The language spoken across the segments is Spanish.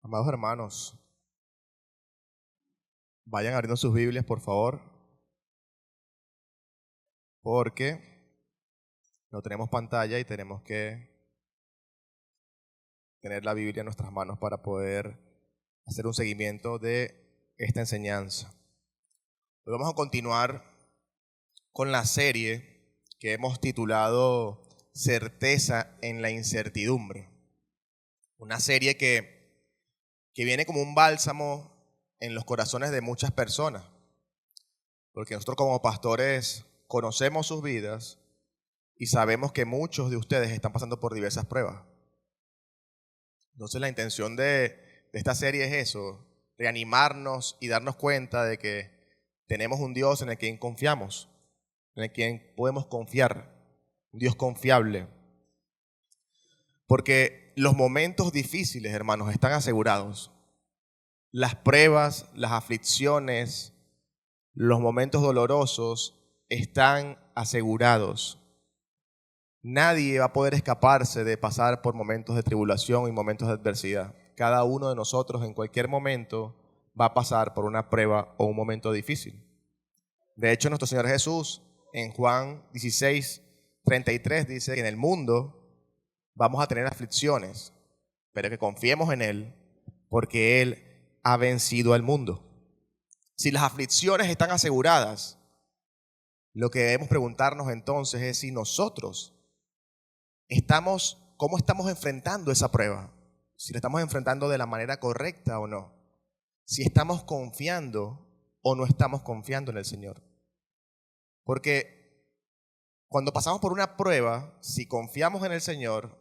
Amados hermanos, vayan abriendo sus Biblias, por favor, porque no tenemos pantalla y tenemos que tener la Biblia en nuestras manos para poder hacer un seguimiento de esta enseñanza. Hoy vamos a continuar con la serie que hemos titulado Certeza en la incertidumbre. Una serie que viene como un bálsamo en los corazones de muchas personas, porque nosotros como pastores conocemos sus vidas y sabemos que muchos de ustedes están pasando por diversas pruebas. Entonces la intención de esta serie es eso, reanimarnos y darnos cuenta de que tenemos un Dios en el quien confiamos, en el quien podemos confiar, un Dios confiable. Porque los momentos difíciles, hermanos, están asegurados. Las pruebas, las aflicciones, los momentos dolorosos están asegurados. Nadie va a poder escaparse de pasar por momentos de tribulación y momentos de adversidad. Cada uno de nosotros en cualquier momento va a pasar por una prueba o un momento difícil. De hecho, nuestro Señor Jesús en Juan 16:33 dice que en el mundo vamos a tener aflicciones, pero que confiemos en Él porque Él ha vencido al mundo. Si las aflicciones están aseguradas, lo que debemos preguntarnos entonces es si nosotros ¿cómo estamos enfrentando esa prueba? Si la estamos enfrentando de la manera correcta o no. Si estamos confiando o no estamos confiando en el Señor. Porque cuando pasamos por una prueba, si confiamos en el Señor,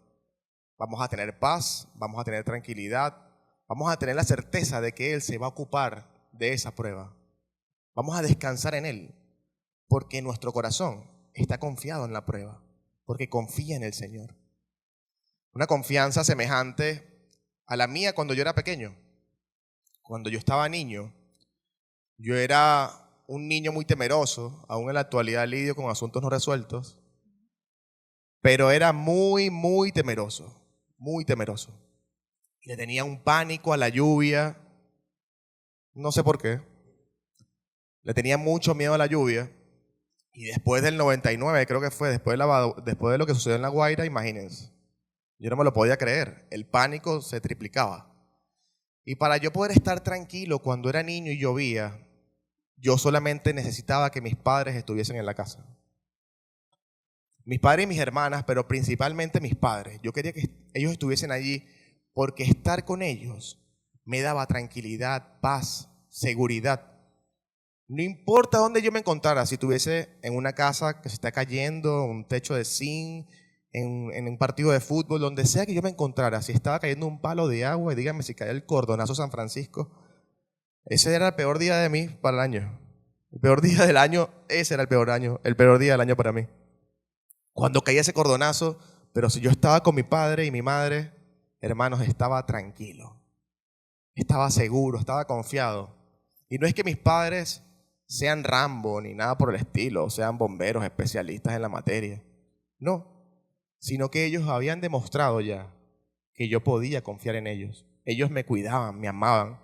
vamos a tener paz, vamos a tener tranquilidad, vamos a tener la certeza de que Él se va a ocupar de esa prueba. Vamos a descansar en Él, porque nuestro corazón está confiado en la prueba, porque confía en el Señor. Una confianza semejante a la mía cuando yo era pequeño. Cuando yo estaba niño, yo era un niño muy temeroso, aún en la actualidad lidio con asuntos no resueltos, pero era muy temeroso, muy temeroso. Le tenía un pánico a la lluvia, no sé por qué. Le tenía mucho miedo a la lluvia. Y después del 99, creo que fue, después de lo que sucedió en La Guaira, imagínense. Yo no me lo podía creer. El pánico se triplicaba. Y para yo poder estar tranquilo cuando era niño y llovía, yo solamente necesitaba que mis padres estuviesen en la casa. Mis padres y mis hermanas, pero principalmente mis padres. Yo quería que ellos estuviesen allí porque estar con ellos me daba tranquilidad, paz, seguridad. No importa dónde yo me encontrara, si estuviese en una casa que se está cayendo, un techo de zinc, en un partido de fútbol, donde sea que yo me encontrara, si estaba cayendo un palo de agua, y díganme si caía el cordonazo San Francisco, ese era el peor día de mí para el año. El peor día del año, ese era el peor día del año para mí. Cuando caía ese cordonazo, pero si yo estaba con mi padre y mi madre, hermanos, estaba tranquilo, estaba seguro, estaba confiado. Y no es que mis padres sean Rambo ni nada por el estilo, sean bomberos especialistas en la materia. No, sino que ellos habían demostrado ya que yo podía confiar en ellos. Ellos me cuidaban, me amaban,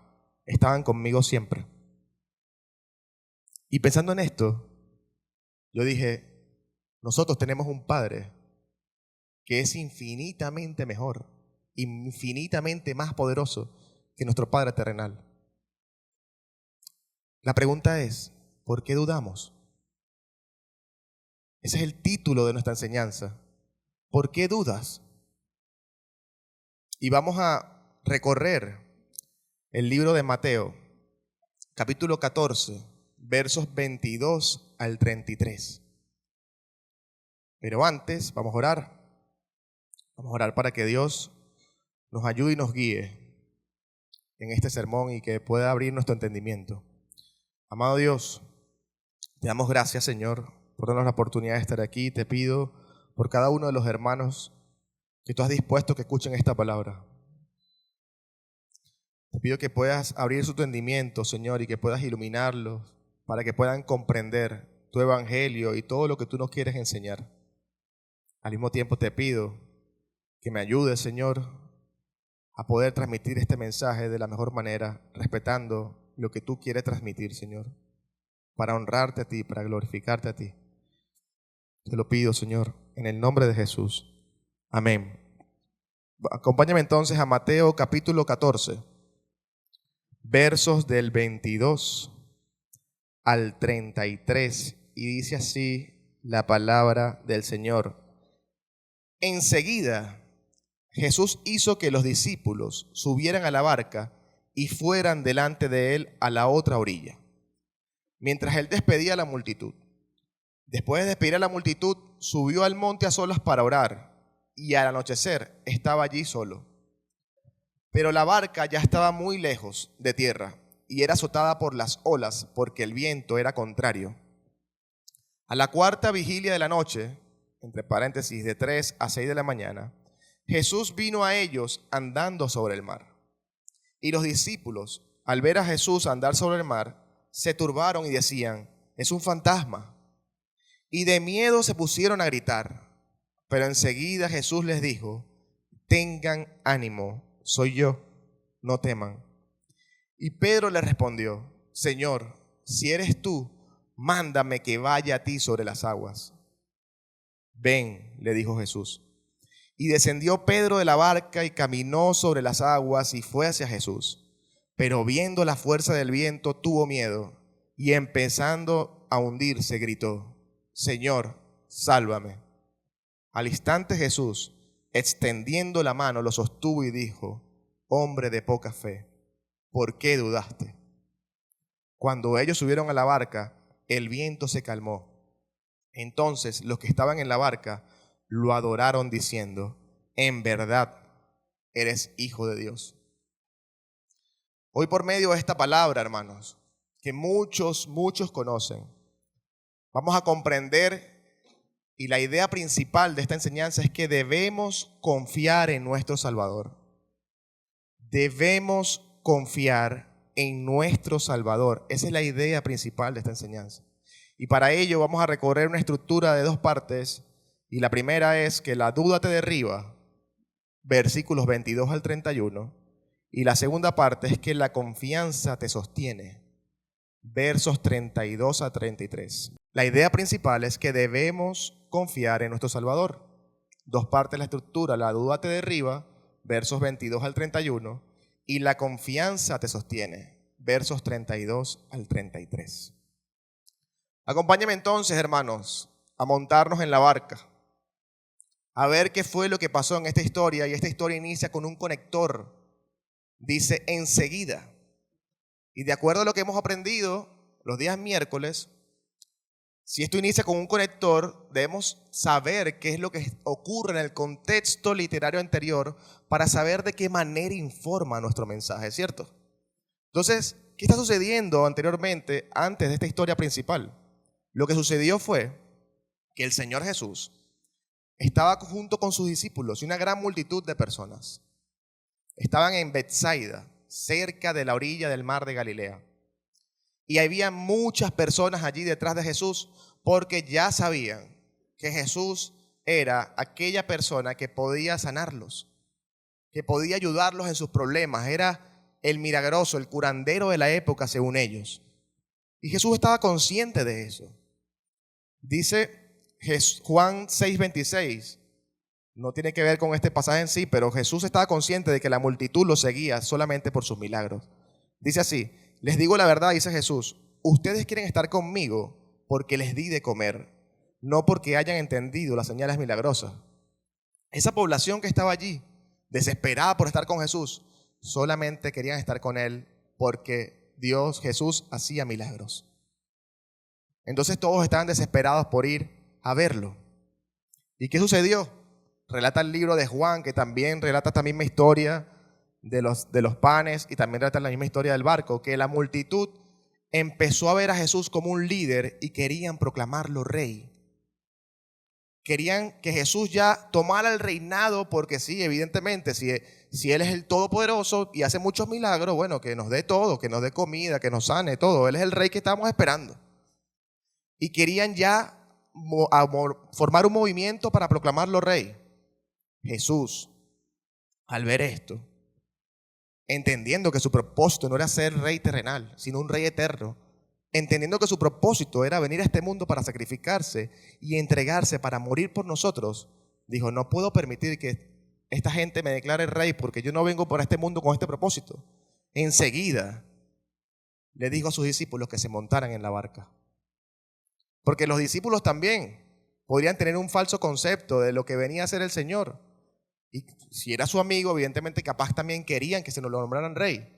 estaban conmigo siempre. Y pensando en esto, yo dije, nosotros tenemos un Padre que es infinitamente mejor, infinitamente más poderoso que nuestro Padre terrenal. La pregunta es, ¿por qué dudamos? Ese es el título de nuestra enseñanza. ¿Por qué dudas? Y vamos a recorrer el libro de Mateo, capítulo 14, versos 22 al 33. Pero antes vamos a orar. Vamos a orar para que Dios nos ayude y nos guíe en este sermón y que pueda abrir nuestro entendimiento. Amado Dios, te damos gracias, Señor, por darnos la oportunidad de estar aquí. Te pido por cada uno de los hermanos que tú has dispuesto que escuchen esta palabra. Te pido que puedas abrir su entendimiento, Señor, y que puedas iluminarlos para que puedan comprender tu evangelio y todo lo que tú nos quieres enseñar. Al mismo tiempo te pido que me ayudes, Señor, a poder transmitir este mensaje de la mejor manera, respetando lo que tú quieres transmitir, Señor, para honrarte a ti, para glorificarte a ti. Te lo pido, Señor, en el nombre de Jesús. Amén. Acompáñame entonces a Mateo capítulo 14, versos del 22 al 33, y dice así la palabra del Señor. Enseguida Jesús hizo que los discípulos subieran a la barca y fueran delante de él a la otra orilla, mientras él despedía a la multitud. Después de despedir a la multitud, subió al monte a solas para orar, y al anochecer estaba allí solo. Pero la barca ya estaba muy lejos de tierra y era azotada por las olas porque el viento era contrario. A la cuarta vigilia de la noche, entre paréntesis de 3 a 6 de la mañana, Jesús vino a ellos andando sobre el mar. Y los discípulos, al ver a Jesús andar sobre el mar, se turbaron y decían: es un fantasma. Y de miedo se pusieron a gritar. Pero enseguida Jesús les dijo: tengan ánimo, soy yo, no teman. Y Pedro le respondió: Señor, si eres tú, mándame que vaya a ti sobre las aguas. Ven, le dijo Jesús. Y descendió Pedro de la barca y caminó sobre las aguas y fue hacia Jesús. Pero viendo la fuerza del viento tuvo miedo y empezando a hundirse gritó: Señor, sálvame. Al instante Jesús, extendiendo la mano, lo sostuvo y dijo: hombre de poca fe, ¿por qué dudaste? Cuando ellos subieron a la barca, el viento se calmó. Entonces los que estaban en la barca lo adoraron diciendo: en verdad, eres Hijo de Dios. Hoy, por medio de esta palabra, hermanos, que muchos conocen, vamos a comprender, y la idea principal de esta enseñanza es que debemos confiar en nuestro Salvador. Debemos confiar en nuestro Salvador. Esa es la idea principal de esta enseñanza. Y para ello vamos a recorrer una estructura de 2 partes. Y la primera es que la duda te derriba, versículos 22 al 31. Y la segunda parte es que la confianza te sostiene, versos 32 a 33. La idea principal es que debemos confiar en nuestro Salvador. 2 partes de la estructura: la duda te derriba, versos 22 al 31, y la confianza te sostiene, versos 32 al 33. Acompáñame entonces, hermanos, a montarnos en la barca, a ver qué fue lo que pasó en esta historia. Y esta historia inicia con un conector. Dice enseguida. Y de acuerdo a lo que hemos aprendido los días miércoles, si esto inicia con un conector, debemos saber qué es lo que ocurre en el contexto literario anterior para saber de qué manera informa nuestro mensaje, ¿cierto? Entonces, ¿qué está sucediendo anteriormente, antes de esta historia principal? Lo que sucedió fue que el Señor Jesús estaba junto con sus discípulos y una gran multitud de personas. Estaban en Betsaida, cerca de la orilla del mar de Galilea. Y había muchas personas allí detrás de Jesús porque ya sabían que Jesús era aquella persona que podía sanarlos, que podía ayudarlos en sus problemas. Era el milagroso, el curandero de la época según ellos. Y Jesús estaba consciente de eso. Dice Juan 6:26, no tiene que ver con este pasaje en sí, pero Jesús estaba consciente de que la multitud lo seguía solamente por sus milagros. Dice así: les digo la verdad, dice Jesús, ustedes quieren estar conmigo porque les di de comer, no porque hayan entendido las señales milagrosas. Esa población que estaba allí, desesperada por estar con Jesús, solamente querían estar con Él porque Jesús hacía milagros. Entonces todos estaban desesperados por ir a verlo. ¿Y qué sucedió? Relata el libro de Juan, que también relata esta misma historia de los panes, y también relata la misma historia del barco, que la multitud empezó a ver a Jesús como un líder y querían proclamarlo rey. Querían que Jesús ya tomara el reinado porque sí, evidentemente, si Él es el Todopoderoso y hace muchos milagros, bueno, que nos dé todo, que nos dé comida, que nos sane todo. Él es el rey que estamos esperando. Y querían ya formar un movimiento para proclamarlo rey. Jesús, al ver esto, entendiendo que su propósito no era ser rey terrenal, sino un rey eterno, entendiendo que su propósito era venir a este mundo para sacrificarse y entregarse para morir por nosotros, dijo, no puedo permitir que esta gente me declare rey porque yo no vengo por este mundo con este propósito. Enseguida le dijo a sus discípulos que se montaran en la barca. Porque los discípulos también podrían tener un falso concepto de lo que venía a ser el Señor. Y si era su amigo, evidentemente capaz también querían que se nos lo nombraran rey.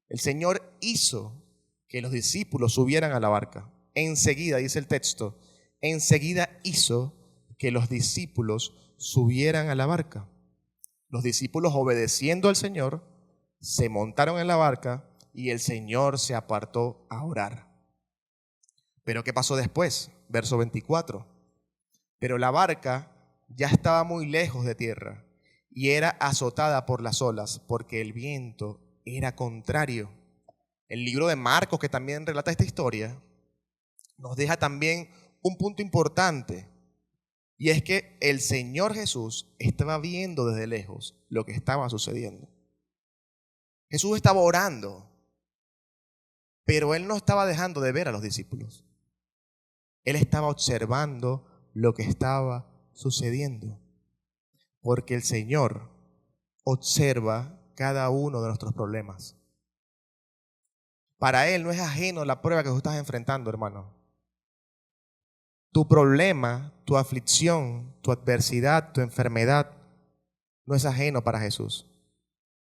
El Señor hizo que los discípulos subieran a la barca. Enseguida, dice el texto, enseguida hizo que los discípulos subieran a la barca. Los discípulos, obedeciendo al Señor, se montaron en la barca y el Señor se apartó a orar. Pero ¿qué pasó después? Verso 24. Pero la barca ya estaba muy lejos de tierra y era azotada por las olas porque el viento era contrario. El libro de Marcos, que también relata esta historia, nos deja también un punto importante, y es que el Señor Jesús estaba viendo desde lejos lo que estaba sucediendo. Jesús estaba orando, pero Él no estaba dejando de ver a los discípulos. Él estaba observando lo que estaba sucediendo, porque el Señor observa cada uno de nuestros problemas. Para Él no es ajeno la prueba que tú estás enfrentando, hermano. Tu problema, tu aflicción, tu adversidad, tu enfermedad, no es ajeno para Jesús.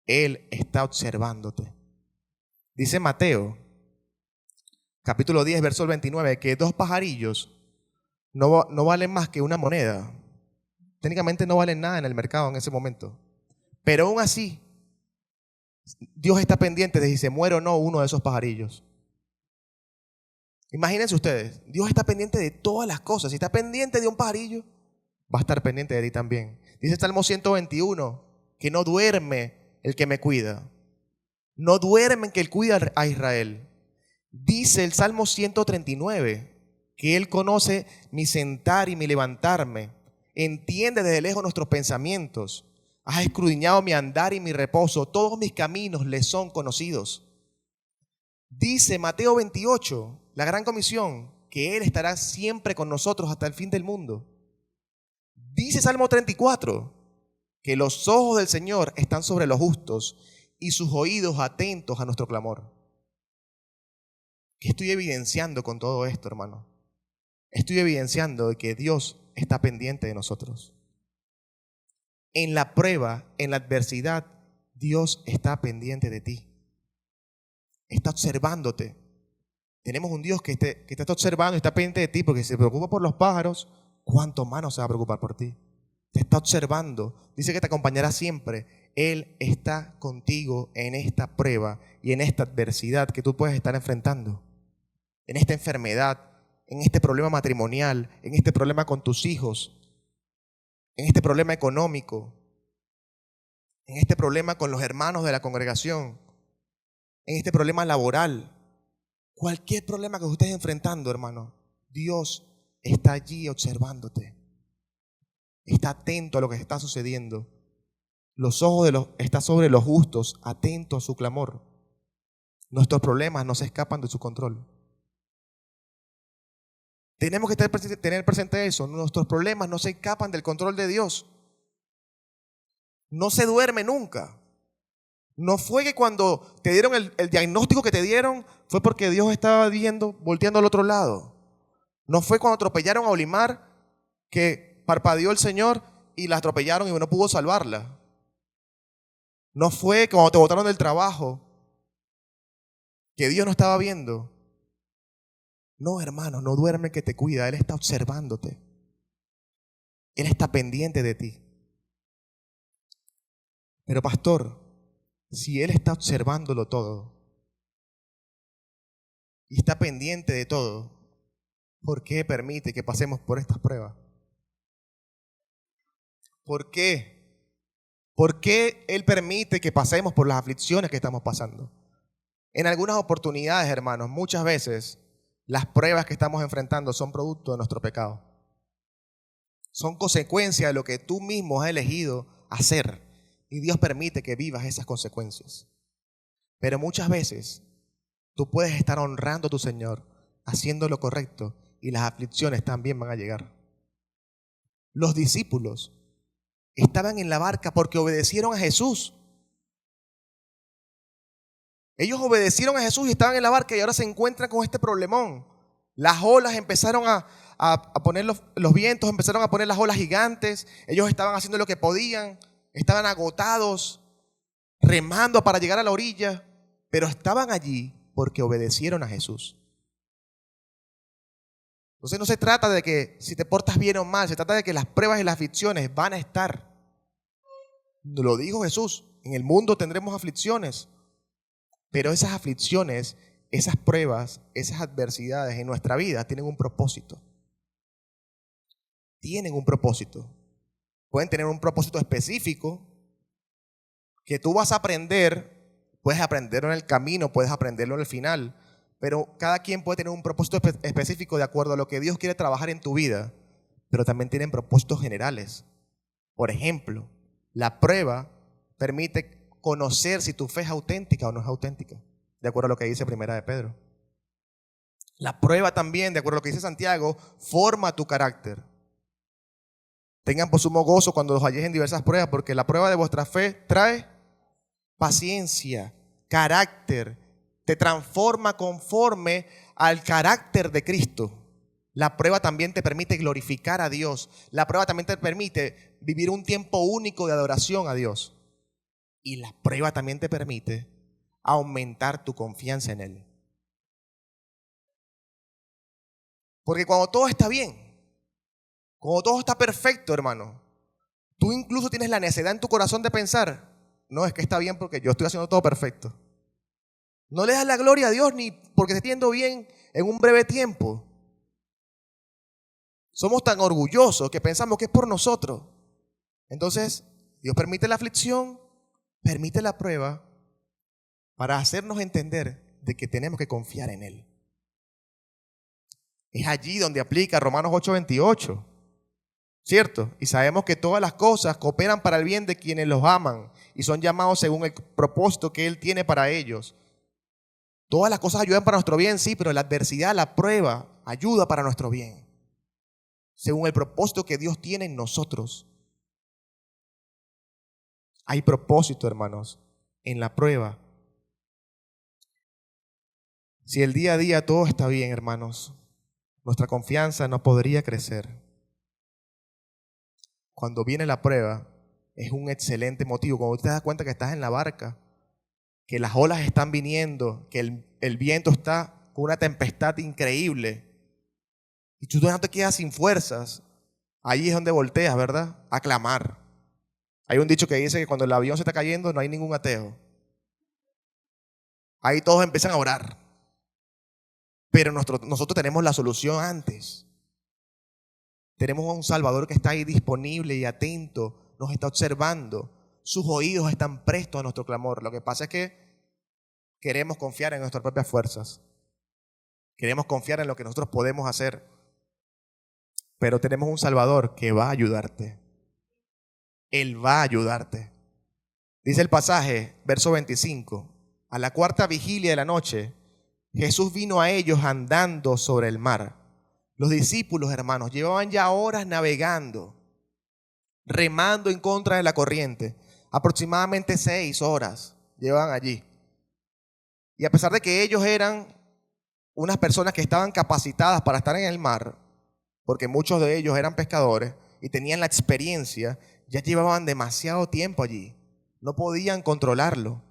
Él está observándote. Dice Mateo, capítulo 10, verso 29, que 2 pajarillos no valen más que una moneda. Técnicamente no valen nada en el mercado en ese momento. Pero aún así, Dios está pendiente de si se muere o no uno de esos pajarillos. Imagínense ustedes, Dios está pendiente de todas las cosas. Si está pendiente de un pajarillo, va a estar pendiente de ti también. Dice el Salmo 121, que no duerme el que me cuida. No duerme el que cuida a Israel. Dice el Salmo 139, que Él conoce mi sentar y mi levantarme. Entiende desde lejos nuestros pensamientos. Has escudriñado mi andar y mi reposo. Todos mis caminos le son conocidos. Dice Mateo 28, la gran comisión, que Él estará siempre con nosotros hasta el fin del mundo. Dice Salmo 34, que los ojos del Señor están sobre los justos y sus oídos atentos a nuestro clamor. ¿Qué estoy evidenciando con todo esto, hermano? Estoy evidenciando que Dios está pendiente de nosotros. En la prueba, en la adversidad, Dios está pendiente de ti. Está observándote. Tenemos un Dios que te está observando y está pendiente de ti porque si se preocupa por los pájaros, ¿cuánto más no se va a preocupar por ti? Te está observando. Dice que te acompañará siempre. Él está contigo en esta prueba y en esta adversidad que tú puedes estar enfrentando. En esta enfermedad, en este problema matrimonial, en este problema con tus hijos, en este problema económico, en este problema con los hermanos de la congregación, en este problema laboral. Cualquier problema que tú estés enfrentando, hermano, Dios está allí observándote. Está atento a lo que está sucediendo. Los ojos están sobre los justos, atentos a su clamor. Nuestros problemas no se escapan de su control. Tenemos que tener presente eso. Nuestros problemas no se escapan del control de Dios. No se duerme nunca. No fue que cuando te dieron el diagnóstico que te dieron, fue porque Dios estaba volteando al otro lado. No fue cuando atropellaron a Olimar que parpadeó el Señor y la atropellaron y no pudo salvarla. No fue cuando te botaron del trabajo que Dios no estaba viendo. No, hermano, no duerme el que te cuida. Él está observándote. Él está pendiente de ti. Pero pastor, si Él está observándolo todo y está pendiente de todo, ¿por qué permite que pasemos por estas pruebas? ¿Por qué? ¿Por qué Él permite que pasemos por las aflicciones que estamos pasando? En algunas oportunidades, hermanos, muchas veces las pruebas que estamos enfrentando son producto de nuestro pecado. Son consecuencia de lo que tú mismo has elegido hacer. Y Dios permite que vivas esas consecuencias. Pero muchas veces tú puedes estar honrando a tu Señor, haciendo lo correcto, y las aflicciones también van a llegar. Los discípulos estaban en la barca porque obedecieron a Jesús. Ellos obedecieron a Jesús y estaban en la barca y ahora se encuentran con este problemón. Las olas empezaron a poner los vientos, empezaron a poner las olas gigantes. Ellos estaban haciendo lo que podían, estaban agotados, remando para llegar a la orilla, pero estaban allí porque obedecieron a Jesús. Entonces no se trata de que si te portas bien o mal, se trata de que las pruebas y las aflicciones van a estar. Lo dijo Jesús, en el mundo tendremos aflicciones, pero esas aflicciones, esas pruebas, esas adversidades en nuestra vida tienen un propósito. Tienen un propósito. Pueden tener un propósito específico que tú vas a aprender, puedes aprenderlo en el camino, puedes aprenderlo en el final, pero cada quien puede tener un propósito específico de acuerdo a lo que Dios quiere trabajar en tu vida, pero también tienen propósitos generales. Por ejemplo, la prueba permite conocer si tu fe es auténtica o no es auténtica, de acuerdo a lo que dice Primera de Pedro. La prueba también, de acuerdo a lo que dice Santiago, forma tu carácter. Tengan por sumo gozo cuando los halléis en diversas pruebas, porque la prueba de vuestra fe trae paciencia, carácter, te transforma conforme al carácter de Cristo. La prueba también te permite glorificar a Dios. La prueba también te permite vivir un tiempo único de adoración a Dios. Y la prueba también te permite aumentar tu confianza en Él. Porque cuando todo está bien, cuando todo está perfecto, hermano, tú incluso tienes la necedad en tu corazón de pensar, no, es que está bien porque yo estoy haciendo todo perfecto. No le das la gloria a Dios ni porque te esté yendo bien en un breve tiempo. Somos tan orgullosos que pensamos que es por nosotros. Entonces, Dios permite la aflicción, permite la prueba para hacernos entender de que tenemos que confiar en Él. Es allí donde aplica Romanos 8:28, ¿cierto? Y sabemos que todas las cosas cooperan para el bien de quienes los aman y son llamados según el propósito que Él tiene para ellos. Todas las cosas ayudan para nuestro bien, sí, pero la adversidad, la prueba, ayuda para nuestro bien, según el propósito que Dios tiene en nosotros. Hay propósito, hermanos, en la prueba. Si el día a día todo está bien, hermanos, nuestra confianza no podría crecer. Cuando viene la prueba, es un excelente motivo. Cuando te das cuenta que estás en la barca, que las olas están viniendo, que el viento está con una tempestad increíble, y tú no te quedas sin fuerzas, ahí es donde volteas, ¿verdad? A clamar. Hay un dicho que dice que cuando el avión se está cayendo no hay ningún ateo. Ahí todos empiezan a orar. Pero nosotros tenemos la solución antes. Tenemos a un Salvador que está ahí disponible y atento, nos está observando. Sus oídos están prestos a nuestro clamor. Lo que pasa es que queremos confiar en nuestras propias fuerzas. Queremos confiar en lo que nosotros podemos hacer. Pero tenemos un Salvador que va a ayudarte. Él va a ayudarte. Dice el pasaje, verso 25. A la cuarta vigilia de la noche, Jesús vino a ellos andando sobre el mar. Los discípulos, hermanos, llevaban ya horas navegando, remando en contra de la corriente. Aproximadamente 6 horas llevaban allí. Y a pesar de que ellos eran unas personas que estaban capacitadas para estar en el mar, porque muchos de ellos eran pescadores y tenían la experiencia, ya llevaban demasiado tiempo allí. No podían controlarlo.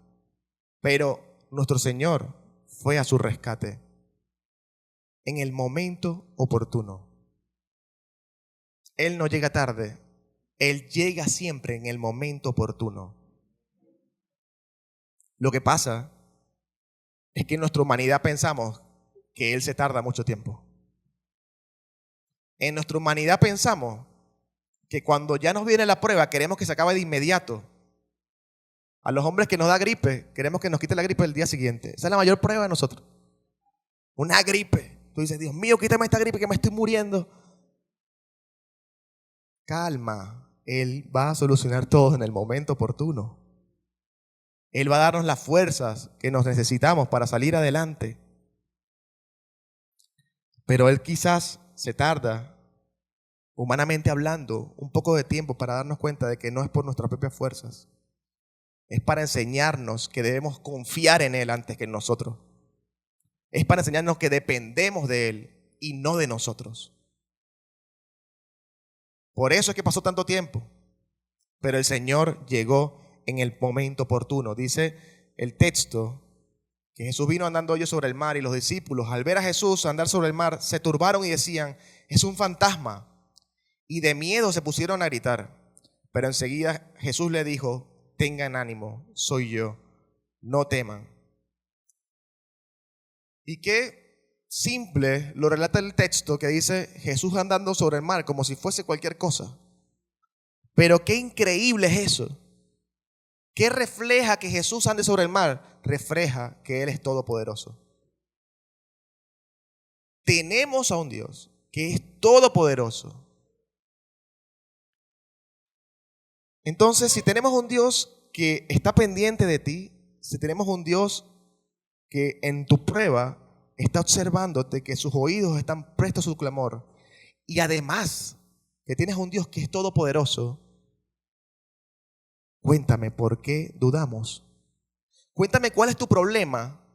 Pero nuestro Señor fue a su rescate en el momento oportuno. Él no llega tarde, Él llega siempre en el momento oportuno. Lo que pasa es que en nuestra humanidad pensamos que Él se tarda mucho tiempo. En nuestra humanidad pensamos que cuando ya nos viene la prueba queremos que se acabe de inmediato. A los hombres que nos da gripe, queremos que nos quite la gripe el día siguiente. Esa es la mayor prueba de nosotros. Una gripe. Tú dices, Dios mío, quítame esta gripe que me estoy muriendo. Calma, Él va a solucionar todo en el momento oportuno. Él va a darnos las fuerzas que nos necesitamos para salir adelante. Pero Él quizás se tarda, humanamente hablando, un poco de tiempo para darnos cuenta de que no es por nuestras propias fuerzas. Es para enseñarnos que debemos confiar en Él antes que en nosotros. Es para enseñarnos que dependemos de Él y no de nosotros. Por eso es que pasó tanto tiempo. Pero el Señor llegó en el momento oportuno. Dice el texto que Jesús vino andando hoy sobre el mar y los discípulos, al ver a Jesús andar sobre el mar, se turbaron y decían: es un fantasma. Y de miedo se pusieron a gritar. Pero enseguida Jesús le dijo: tengan ánimo, soy yo, no teman. Y qué simple lo relata el texto, que dice Jesús andando sobre el mar como si fuese cualquier cosa. Pero qué increíble es eso. ¿Qué refleja que Jesús ande sobre el mar? Refleja que Él es todopoderoso. Tenemos a un Dios que es todopoderoso. Entonces, si tenemos un Dios que está pendiente de ti, si tenemos un Dios que en tu prueba está observándote, que sus oídos están prestos a su clamor, y además que tienes un Dios que es todopoderoso, cuéntame por qué dudamos. Cuéntame cuál es tu problema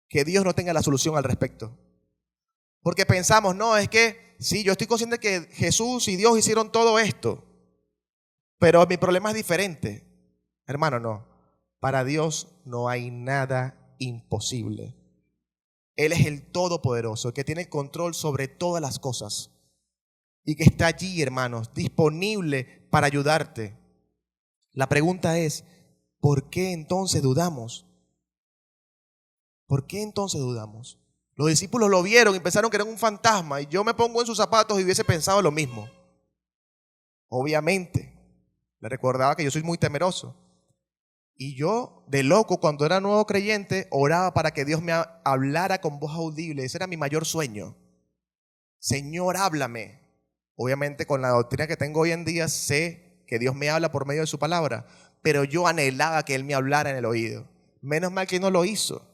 que Dios no tenga la solución al respecto. Porque pensamos, no, es que sí, yo estoy consciente que Jesús y Dios hicieron todo esto, pero mi problema es diferente. Hermano, no. Para Dios no hay nada imposible. Él es el Todopoderoso, el que tiene el control sobre todas las cosas y que está allí, hermanos, disponible para ayudarte. La pregunta es, ¿por qué entonces dudamos? ¿Por qué entonces dudamos? Los discípulos lo vieron y pensaron que era un fantasma, y yo me pongo en sus zapatos y hubiese pensado lo mismo. Obviamente, le recordaba que yo soy muy temeroso. Y yo, de loco, cuando era nuevo creyente, oraba para que Dios me hablara con voz audible. Ese era mi mayor sueño. Señor, háblame. Obviamente, con la doctrina que tengo hoy en día, sé que Dios me habla por medio de su palabra, pero yo anhelaba que Él me hablara en el oído. Menos mal que no lo hizo,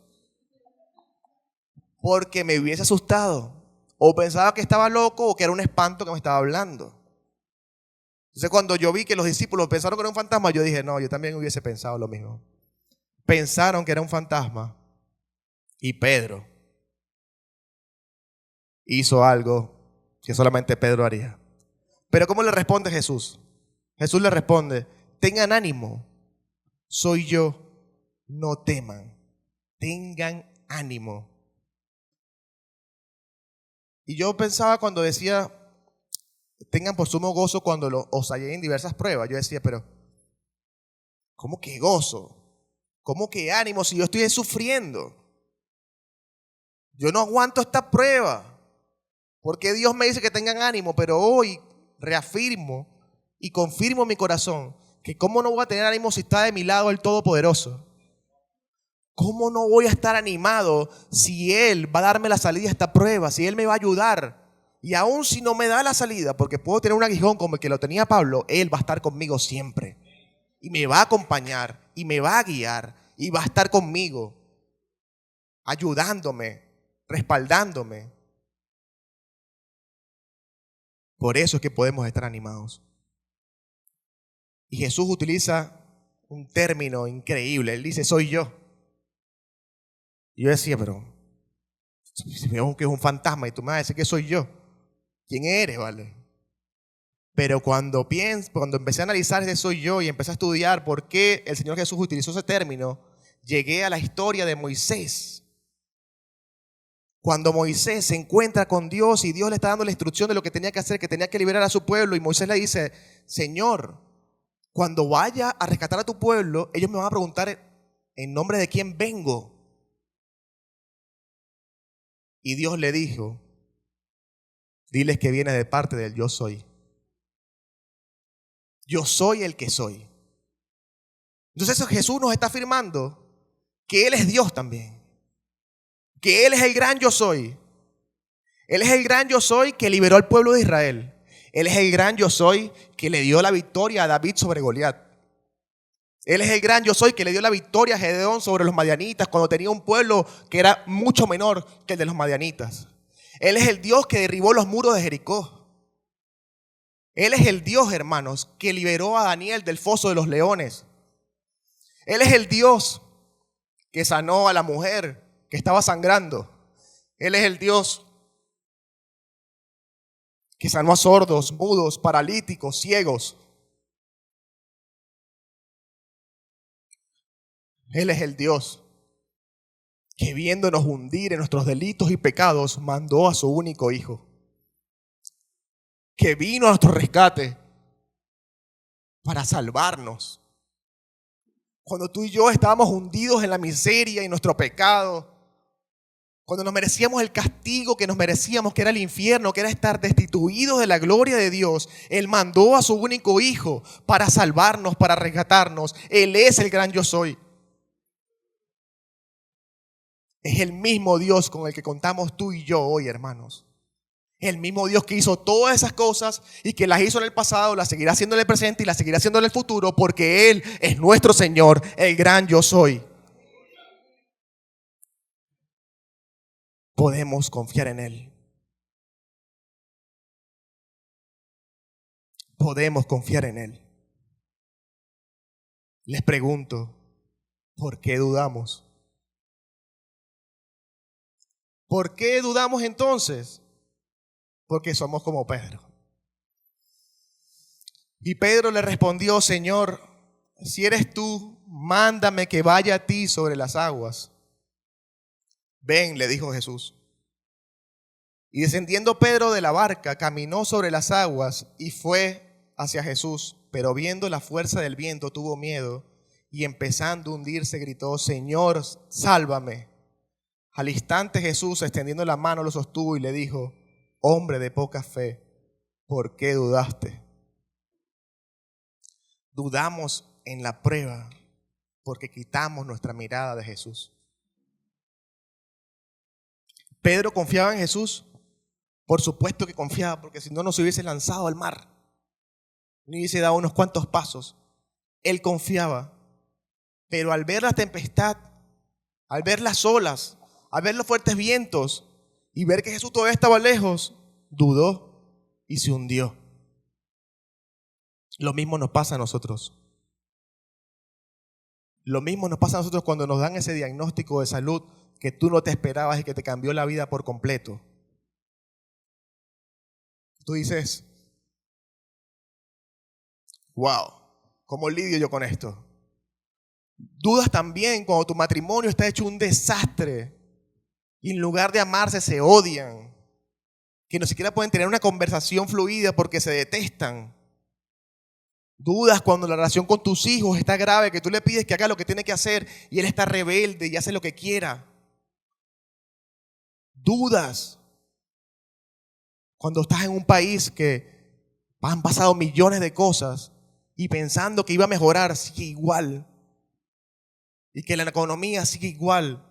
porque me hubiese asustado, o pensaba que estaba loco, o que era un espanto que me estaba hablando. Entonces, cuando yo vi que los discípulos pensaron que era un fantasma, yo dije, no, yo también hubiese pensado lo mismo. Pensaron que era un fantasma, y Pedro hizo algo que solamente Pedro haría. Pero ¿cómo le responde Jesús? Jesús le responde: tengan ánimo, soy yo, no teman, tengan ánimo. Y yo pensaba cuando decía, tengan por sumo gozo cuando os halléis en diversas pruebas. Yo decía, pero ¿cómo que gozo? ¿Cómo que ánimo si yo estoy sufriendo? Yo no aguanto esta prueba. ¿Por qué Dios me dice que tengan ánimo? Pero hoy reafirmo y confirmo en mi corazón que cómo no voy a tener ánimo si está de mi lado el Todopoderoso. ¿Cómo no voy a estar animado si Él va a darme la salida a esta prueba? Si Él me va a ayudar. Y aún si no me da la salida, porque puedo tener un aguijón como el que lo tenía Pablo, Él va a estar conmigo siempre. Y me va a acompañar, y me va a guiar, y va a estar conmigo, ayudándome, respaldándome. Por eso es que podemos estar animados. Y Jesús utiliza un término increíble. Él dice, soy yo. Y yo decía, pero si veo que es un fantasma y tú me vas a decir que soy yo, ¿quién eres, vale? Pero cuando empecé a analizar ese soy yo y empecé a estudiar por qué el Señor Jesús utilizó ese término, llegué a la historia de Moisés. Cuando Moisés se encuentra con Dios y Dios le está dando la instrucción de lo que tenía que hacer, que tenía que liberar a su pueblo, y Moisés le dice, Señor, cuando vaya a rescatar a tu pueblo, ellos me van a preguntar en nombre de quién vengo. Y Dios le dijo, diles que viene de parte del yo soy. Yo soy el que soy. Entonces Jesús nos está afirmando que Él es Dios también. Que Él es el gran yo soy. Él es el gran yo soy que liberó al pueblo de Israel. Él es el gran yo soy que le dio la victoria a David sobre Goliat. Él es el gran yo soy que le dio la victoria a Gedeón sobre los madianitas cuando tenía un pueblo que era mucho menor que el de los madianitas. Él es el Dios que derribó los muros de Jericó. Él es el Dios, hermanos, que liberó a Daniel del foso de los leones. Él es el Dios que sanó a la mujer que estaba sangrando. Él es el Dios que sanó a sordos, mudos, paralíticos, ciegos. Él es el Dios que viéndonos hundir en nuestros delitos y pecados, mandó a su único Hijo, que vino a nuestro rescate para salvarnos. Cuando tú y yo estábamos hundidos en la miseria y nuestro pecado, cuando nos merecíamos el castigo que nos merecíamos, que era el infierno, que era estar destituidos de la gloria de Dios, Él mandó a su único Hijo para salvarnos, para rescatarnos. Él es el gran yo soy. Es el mismo Dios con el que contamos tú y yo hoy, hermanos. El mismo Dios que hizo todas esas cosas y que las hizo en el pasado, las seguirá haciendo en el presente y las seguirá haciendo en el futuro, porque Él es nuestro Señor, el gran yo soy. Podemos confiar en Él. Podemos confiar en Él. Les pregunto, ¿por qué dudamos? ¿Por qué dudamos entonces? Porque somos como Pedro. Y Pedro le respondió: Señor, si eres tú, mándame que vaya a ti sobre las aguas. Ven, le dijo Jesús. Y descendiendo Pedro de la barca, caminó sobre las aguas y fue hacia Jesús. Pero viendo la fuerza del viento, tuvo miedo y empezando a hundirse, gritó: Señor, sálvame. Al instante Jesús, extendiendo la mano, lo sostuvo y le dijo: Hombre de poca fe, ¿por qué dudaste? Dudamos en la prueba porque quitamos nuestra mirada de Jesús. Pedro confiaba en Jesús. Por supuesto que confiaba, porque si no, no se hubiese lanzado al mar, ni hubiese dado unos cuantos pasos. Él confiaba, pero al ver la tempestad, al ver las olas, al ver los fuertes vientos y ver que Jesús todavía estaba lejos, dudó y se hundió. Lo mismo nos pasa a nosotros. Lo mismo nos pasa a nosotros cuando nos dan ese diagnóstico de salud que tú no te esperabas y que te cambió la vida por completo. Tú dices: wow, ¿cómo lidio yo con esto? Dudas también cuando tu matrimonio está hecho un desastre y en lugar de amarse se odian, que ni siquiera pueden tener una conversación fluida porque se detestan. Dudas cuando la relación con tus hijos está grave, que tú le pides que haga lo que tiene que hacer y él está rebelde y hace lo que quiera. Dudas cuando estás en un país que han pasado millones de cosas y pensando que iba a mejorar, sigue igual. Y que la economía sigue igual,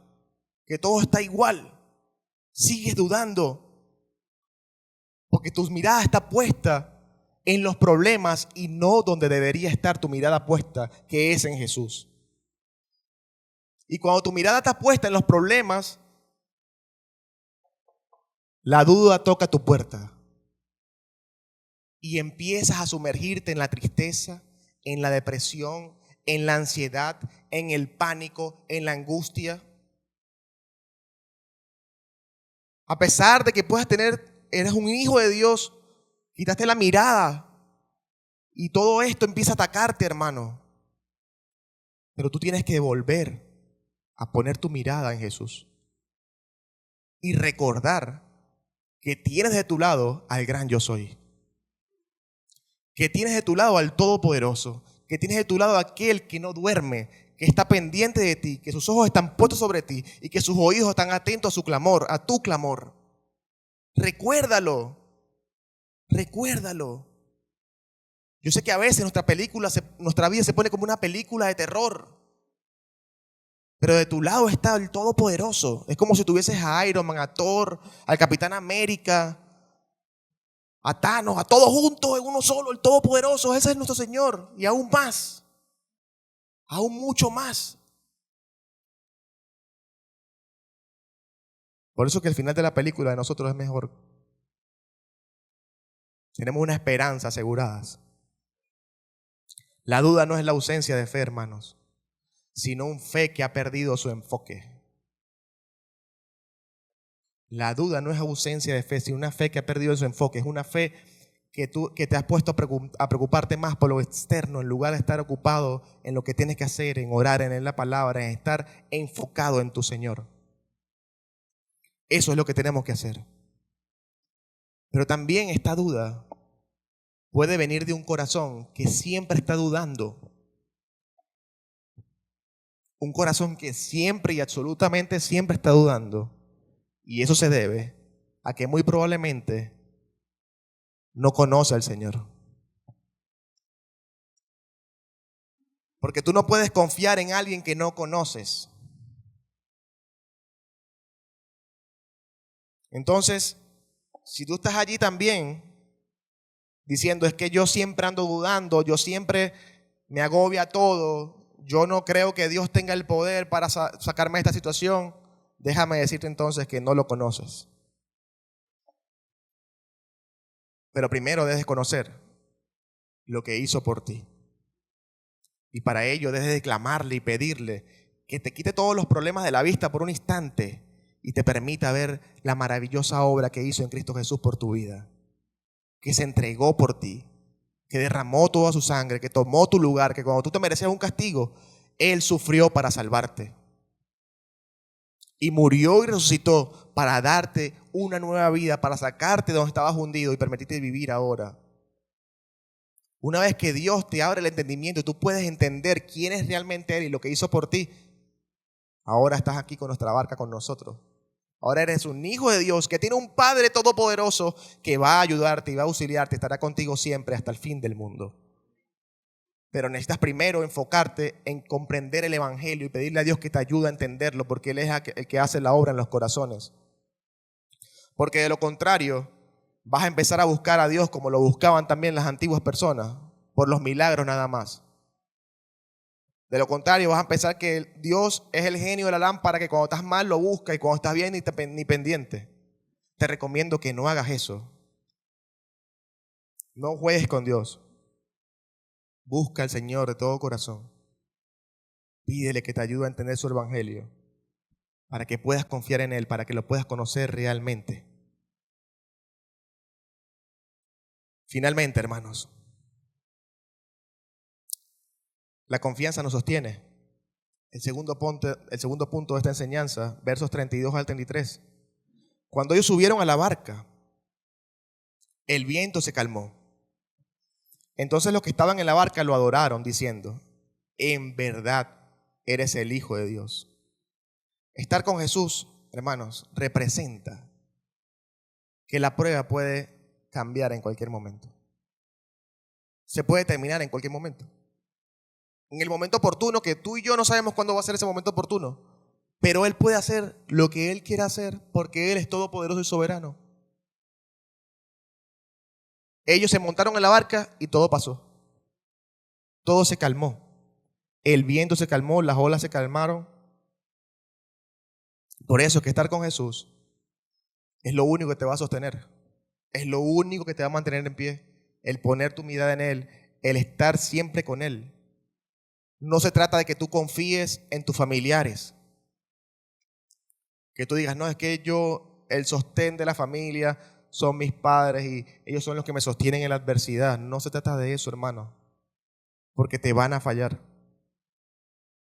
que todo está igual. Sigues dudando porque tu mirada está puesta en los problemas y no donde debería estar tu mirada puesta, que es en Jesús. Y cuando tu mirada está puesta en los problemas, la duda toca tu puerta y empiezas a sumergirte en la tristeza, en la depresión, en la ansiedad, en el pánico, en la angustia. A pesar de que eres un hijo de Dios, quitaste la mirada y todo esto empieza a atacarte, hermano. Pero tú tienes que volver a poner tu mirada en Jesús y recordar que tienes de tu lado al gran yo soy, que tienes de tu lado al Todopoderoso, que tienes de tu lado a aquel que no duerme, que está pendiente de ti, que sus ojos están puestos sobre ti y que sus oídos están atentos a su clamor, a tu clamor. Recuérdalo, recuérdalo. Yo sé que a veces nuestra vida se pone como una película de terror, pero de tu lado está el Todopoderoso. Es como si tuvieses a Iron Man, a Thor, al Capitán América, a Thanos, a todos juntos en uno solo, el Todopoderoso. Ese es nuestro Señor y aún más. aún mucho más. Por eso que el final de la película de nosotros es mejor. Tenemos una esperanza asegurada. La duda no es la ausencia de fe, hermanos, sino un fe que ha perdido su enfoque. La duda no es ausencia de fe, sino una fe que ha perdido su enfoque. Es una fe que te has puesto a preocuparte más por lo externo en lugar de estar ocupado en lo que tienes que hacer, en orar, en leer la palabra, en estar enfocado en tu Señor. Eso es lo que tenemos que hacer. Pero también esta duda puede venir de un corazón que siempre está dudando. Un corazón que siempre y absolutamente siempre está dudando. Y eso se debe a que muy probablemente no conoce al Señor. Porque tú no puedes confiar en alguien que no conoces. Entonces, si tú estás allí también diciendo es que yo siempre ando dudando, yo siempre me agobia todo, yo no creo que Dios tenga el poder para sacarme de esta situación, déjame decirte entonces que no lo conoces. Pero primero debes conocer lo que hizo por ti. Y para ello debes de clamarle y pedirle que te quite todos los problemas de la vista por un instante y te permita ver la maravillosa obra que hizo en Cristo Jesús por tu vida. Que se entregó por ti, que derramó toda su sangre, que tomó tu lugar, que cuando tú te merecías un castigo, Él sufrió para salvarte. Y murió y resucitó para darte una nueva vida, para sacarte de donde estabas hundido y permitirte vivir ahora. Una vez que Dios te abre el entendimiento y tú puedes entender quién es realmente Él y lo que hizo por ti, ahora estás aquí con nuestra barca con nosotros. Ahora eres un hijo de Dios que tiene un Padre todopoderoso que va a ayudarte y va a auxiliarte, estará contigo siempre hasta el fin del mundo. Pero necesitas primero enfocarte en comprender el Evangelio y pedirle a Dios que te ayude a entenderlo, porque Él es el que hace la obra en los corazones. Porque de lo contrario, vas a empezar a buscar a Dios como lo buscaban también las antiguas personas, por los milagros nada más. De lo contrario, vas a pensar que Dios es el genio de la lámpara que cuando estás mal lo busca y cuando estás bien ni pendiente. Te recomiendo que no hagas eso. No juegues con Dios. Busca al Señor de todo corazón. Pídele que te ayude a entender su evangelio para que puedas confiar en Él, para que lo puedas conocer realmente. Finalmente, hermanos, la confianza nos sostiene. El segundo punto de esta enseñanza, versos 32 al 33. Cuando ellos subieron a la barca, el viento se calmó. Entonces los que estaban en la barca lo adoraron, diciendo: en verdad eres el Hijo de Dios. Estar con Jesús, hermanos, representa que la prueba puede cambiar en cualquier momento. Se puede terminar en cualquier momento. En el momento oportuno, que tú y yo no sabemos cuándo va a ser ese momento oportuno, pero Él puede hacer lo que Él quiera hacer porque Él es todopoderoso y soberano. Ellos se montaron en la barca y todo pasó. Todo se calmó. El viento se calmó, las olas se calmaron. Por eso es que estar con Jesús es lo único que te va a sostener. Es lo único que te va a mantener en pie. El poner tu mirada en Él, el estar siempre con Él. No se trata de que tú confíes en tus familiares. Que tú digas, no, es que yo, el sostén de la familia son mis padres y ellos son los que me sostienen en la adversidad. No se trata de eso, hermano, porque te van a fallar.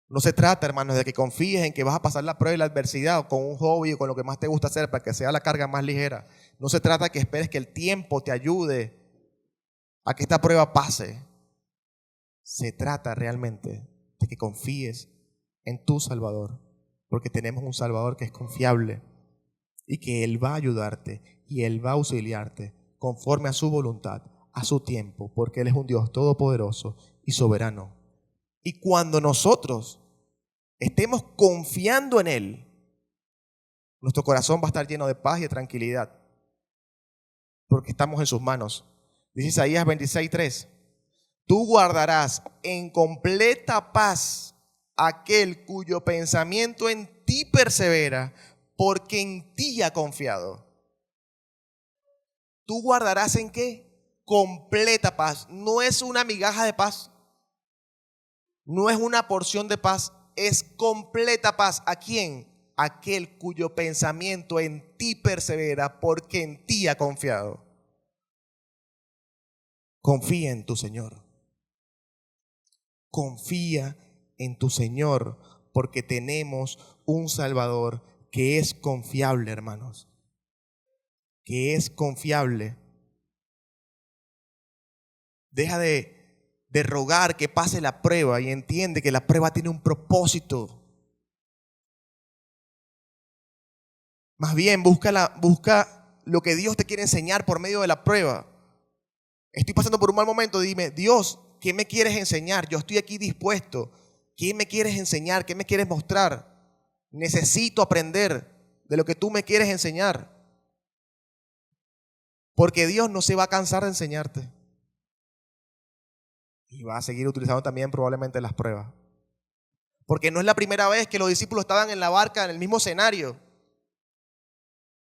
No se trata, hermanos, de que confíes en que vas a pasar la prueba y la adversidad o con un hobby o con lo que más te gusta hacer para que sea la carga más ligera. No se trata de que esperes que el tiempo te ayude a que esta prueba pase. Se trata realmente de que confíes en tu Salvador, porque tenemos un Salvador que es confiable y que Él va a ayudarte y Él va a auxiliarte conforme a su voluntad, a su tiempo, porque Él es un Dios todopoderoso y soberano. Y cuando nosotros estemos confiando en Él, nuestro corazón va a estar lleno de paz y de tranquilidad, porque estamos en sus manos. Dice Isaías 26:3. Tú guardarás en completa paz aquel cuyo pensamiento en ti persevera, porque en ti ha confiado. ¿Tú guardarás en qué? Completa paz. No es una migaja de paz. No es una porción de paz. Es completa paz. ¿A quién? Aquel cuyo pensamiento en ti persevera, porque en ti ha confiado. Confía en tu Señor. Confía en tu Señor, porque tenemos un Salvador que es confiable, hermanos. Que es confiable. Deja de rogar que pase la prueba y entiende que la prueba tiene un propósito. Más bien, busca lo que Dios te quiere enseñar por medio de la prueba. Estoy pasando por un mal momento, dime, Dios, ¿qué me quieres enseñar? Yo estoy aquí dispuesto. ¿Qué me quieres enseñar? ¿Qué me quieres mostrar? Necesito aprender de lo que tú me quieres enseñar. Porque Dios no se va a cansar de enseñarte. Y va a seguir utilizando también probablemente las pruebas. Porque no es la primera vez que los discípulos estaban en la barca en el mismo escenario.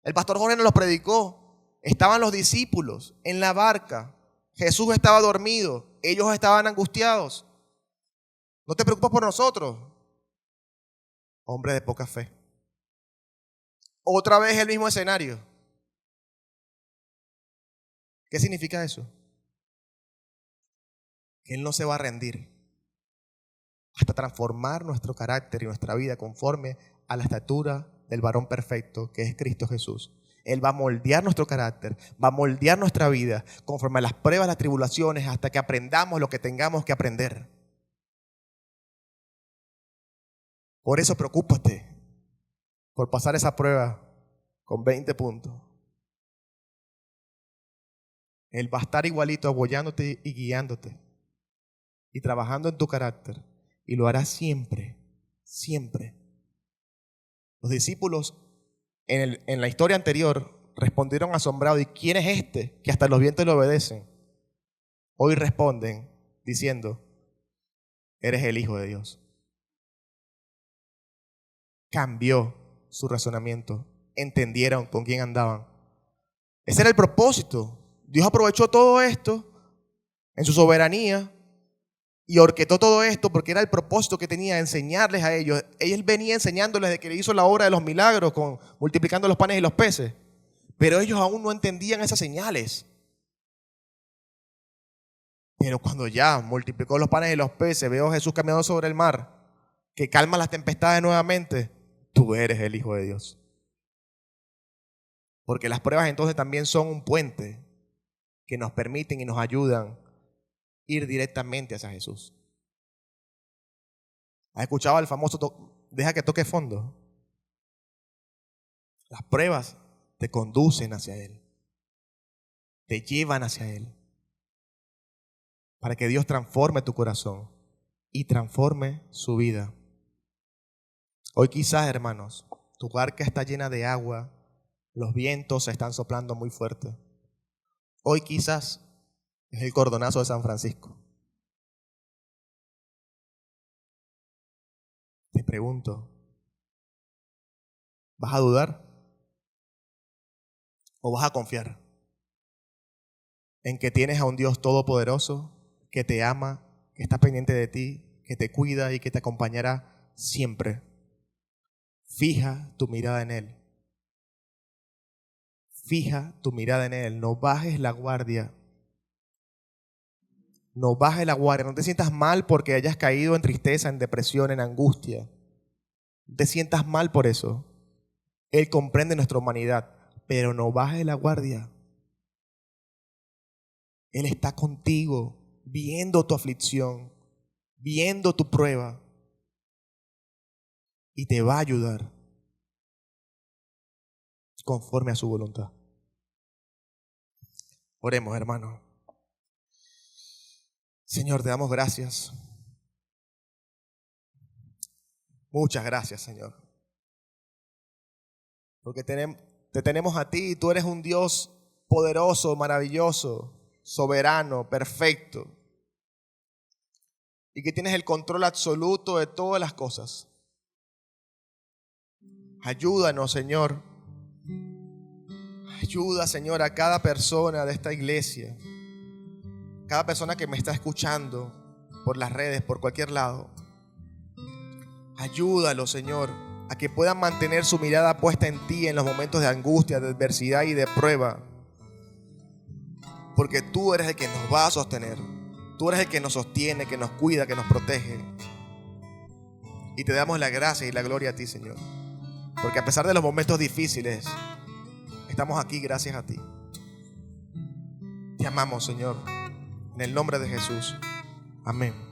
El pastor Jorge nos lo predicó. Estaban los discípulos en la barca. Jesús estaba dormido. Ellos estaban angustiados. No te preocupes por nosotros. Hombre de poca fe. Otra vez el mismo escenario. ¿Qué significa eso? Que Él no se va a rendir hasta transformar nuestro carácter y nuestra vida conforme a la estatura del varón perfecto que es Cristo Jesús. Él va a moldear nuestro carácter, va a moldear nuestra vida conforme a las pruebas, las tribulaciones, hasta que aprendamos lo que tengamos que aprender. Por eso preocúpate por pasar esa prueba con 20 puntos. Él va a estar igualito apoyándote y guiándote y trabajando en tu carácter, y lo hará siempre, siempre. Los discípulos en la historia anterior respondieron asombrados: ¿y quién es este que hasta los vientos le obedecen? Hoy responden diciendo: eres el Hijo de Dios. Cambió su razonamiento, entendieron con quién andaban. Ese era el propósito. Dios aprovechó todo esto en su soberanía y orquestó todo esto porque era el propósito que tenía, enseñarles a ellos. Él venía enseñándoles desde que le hizo la obra de los milagros, multiplicando los panes y los peces. Pero ellos aún no entendían esas señales. Pero cuando ya multiplicó los panes y los peces, veo a Jesús caminando sobre el mar, que calma las tempestades nuevamente. Tú eres el Hijo de Dios. Porque las pruebas entonces también son un puente que nos permiten y nos ayudan a ir directamente hacia Jesús. ¿Has escuchado el famoso deja que toque fondo? Las pruebas te conducen hacia Él, te llevan hacia Él, para que Dios transforme tu corazón y transforme su vida. Hoy quizás, hermanos, tu barca está llena de agua, los vientos se están soplando muy fuerte. Hoy quizás es el cordonazo de San Francisco. Te pregunto, ¿vas a dudar o vas a confiar en que tienes a un Dios todopoderoso que te ama, que está pendiente de ti, que te cuida y que te acompañará siempre? Fija tu mirada en Él. Fija tu mirada en Él. No bajes la guardia. No bajes la guardia. No te sientas mal porque hayas caído en tristeza, en depresión, en angustia. No te sientas mal por eso. Él comprende nuestra humanidad, pero no bajes la guardia. Él está contigo, viendo tu aflicción, viendo tu prueba, y te va a ayudar conforme a su voluntad. Oremos, hermano. Señor, te damos gracias. Muchas gracias, Señor. Porque te tenemos a ti y tú eres un Dios poderoso, maravilloso, soberano, perfecto. y que tienes el control absoluto de todas las cosas. Ayúdanos, Señor. Ayuda, Señor, a cada persona de esta iglesia, cada persona que me está escuchando por las redes, por cualquier lado. Ayúdalo, Señor, a que puedan mantener su mirada puesta en ti en los momentos de angustia, de adversidad y de prueba. Porque tú eres el que nos va a sostener. Tú eres el que nos sostiene, que nos cuida, que nos protege. Y te damos la gracia y la gloria a ti, Señor. Porque a pesar de los momentos difíciles, estamos aquí gracias a ti. Te amamos, Señor. En el nombre de Jesús. Amén.